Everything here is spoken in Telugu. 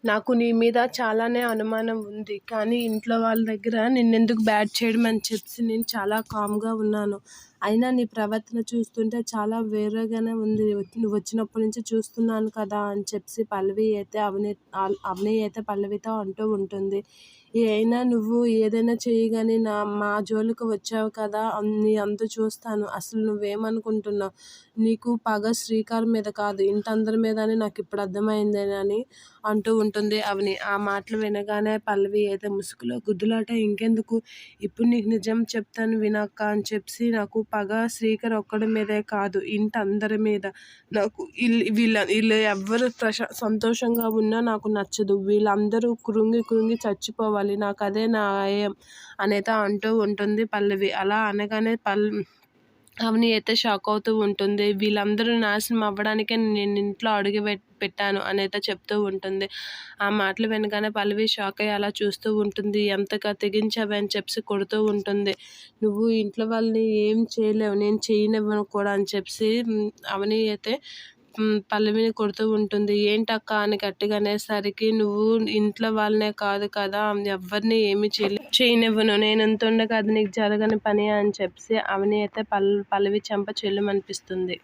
నాకు నీ మీద చాలానే అనుమానం ఉంది. కానీ ఇంట్లో వాళ్ళ దగ్గర నిన్నెందుకు బ్యాడ్ చేయడం అని చెప్పి నేను చాలా కామ్‌గా ఉన్నాను. అయినా నీ ప్రవర్తన చూస్తుంటే చాలా వేరేగానే ఉంది. నువ్వు వచ్చినప్పటి నుంచి చూస్తున్నాను కదా అని చెప్పి అవని అయితే పల్లవితో అంటూ ఉంటుంది. అయినా నువ్వు ఏదైనా చెయ్యి మా జోలికి వచ్చావు కదా! నీ అంతు చూస్తాను. అసలు నువ్వేమనుకుంటున్నావు? నీకు పగ శ్రీకర్ మీద కాదు ఇంటందరి మీద అని నాకిప్పుడు అర్థమైందని అంటూ ఉంటుంది అవని. ఆ మాటలు వినగానే పల్లవి అయితే ముసుగులో గుద్దులాట ఇంకెందుకు, ఇప్పుడు నీకు నిజం చెప్తాను వినక్క అని చెప్పి నాకు పగ శ్రీకర్ ఒక్కడి మీదే కాదు ఇంటందరి మీద. నాకు వీళ్ళు ఎవ్వరు సంతోషంగా ఉన్నా నాకు నచ్చదు. వీళ్ళందరూ కృంగి కృంగి చచ్చిపోవాలి. నాకదే న్యాయం అనైతే అంటూ ఉంటుంది పల్లవి. అలా అనగానే అవని అయితే షాక్ అవుతూ ఉంటుంది. వీళ్ళందరూ నాశనం అవ్వడానికే నేను ఇంట్లో అడుగు పెట్టాను అనైతే చెప్తూ ఉంటుంది. ఆ మాటలు వినగానే పల్లవి షాక్ అయ్యి అలా చూస్తూ ఉంటుంది. ఎంతగా తెగించావే అని చెప్పి కొడుతూ ఉంటుంది. నువ్వు ఇంట్లో వాళ్ళని ఏం చేయలేవు, నేను చేయనివ్వను కూడా అని చెప్పి అవని అయితే పల్లవిని కొడుతూ ఉంటుంది. ఏంటక్క అని గట్టిగా అనేసరికి, నువ్వు ఇంట్లో వాళ్ళనే కాదు కదా ఎవరిని ఏమీ చేయనివ్వను, నేను ఎంతుండగా అది నీకు జరగని పని అని చెప్పి అవని అయితే పల్లవి చెంప చెల్లుమనిపిస్తుంది.